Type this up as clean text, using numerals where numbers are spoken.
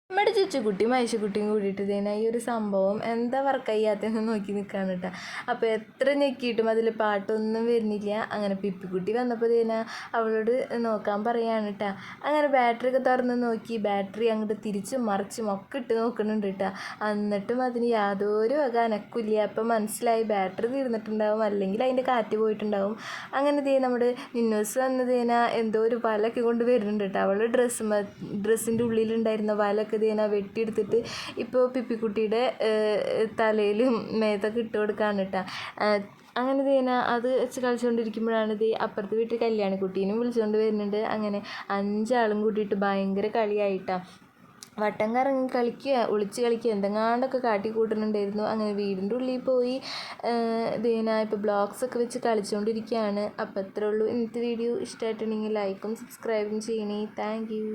നമ്മുടെ ചുച്ചുകുട്ടി മൈശക്കുട്ടിയും കൂടിയിട്ട് ഇതിനെ ഈ ഒരു സംഭവം എന്താ വർക്ക് ചെയ്യാത്തതെന്ന് നോക്കി നിൽക്കുകയാണ് കേട്ടോ. അപ്പോൾ എത്ര ഞെക്കിയിട്ടും അതിൽ പാട്ടൊന്നും വരുന്നില്ല. അങ്ങനെ പിപ്പിക്കുട്ടി വന്നപ്പോൾ ഇതിനെ അവളോട് നോക്കാൻ പറയുകയാണ് കേട്ടോ. അങ്ങനെ ബാറ്ററി ഒക്കെ തുറന്ന് നോക്കി, ബാറ്ററി അങ്ങോട്ട് തിരിച്ചും മറിച്ചും ഒക്കെ ഇട്ട് നോക്കുന്നുണ്ട് കേട്ടോ. എന്നിട്ടും അതിന് യാതൊരു വക അനക്കില്ല. അപ്പം മനസ്സിലായി ബാറ്ററി തീർന്നിട്ടുണ്ടാവും, അല്ലെങ്കിൽ അതിൻ്റെ കാറ്റ് പോയിട്ടുണ്ടാവും. അങ്ങനെ നമ്മുടെ നിന്നോസ് വന്നതിനെ എന്തോ ഒരു വലയൊക്കെ കൊണ്ട് വരുന്നുണ്ട് കേട്ടോ. അവളുടെ ഡ്രസ്സിൻ്റെ ഉള്ളിലുണ്ടായിരുന്ന വലൊക്കെ വെട്ടിയെടുത്തിട്ട് ഇപ്പോൾ പിപ്പിക്കുട്ടിയുടെ തലയിലും മേത്തൊക്കെ ഇട്ട് കൊടുക്കാണ് കേട്ടോ. അങ്ങനെ അത് വെച്ച് കളിച്ചുകൊണ്ടിരിക്കുമ്പോഴാണ് അപ്പുറത്ത് വീട്ടിൽ കല്യാണിക്കുട്ടീനും വിളിച്ചുകൊണ്ട് വരുന്നുണ്ട്. അങ്ങനെ 5 ആളും കൂട്ടിയിട്ട് ഭയങ്കര കളിയായിട്ടാണ്. വട്ടം കറങ്ങി കളിക്കുക, ഒളിച്ച് കളിക്കുക, എന്തെങ്ങാണ്ടൊക്കെ കാട്ടിക്കൂട്ടുന്നുണ്ടായിരുന്നു. അങ്ങനെ വീടിൻ്റെ ഉള്ളിൽ പോയി ഇപ്പോൾ ബ്ലോക്സൊക്കെ വെച്ച് കളിച്ചുകൊണ്ടിരിക്കുകയാണ്. അപ്പോൾ അത്രേ ഉള്ളൂ. ഇന്നത്തെ വീഡിയോ ഇഷ്ടമായിട്ടുണ്ടെങ്കിൽ ലൈക്കും സബ്സ്ക്രൈബും ചെയ്യണേ. Thank you.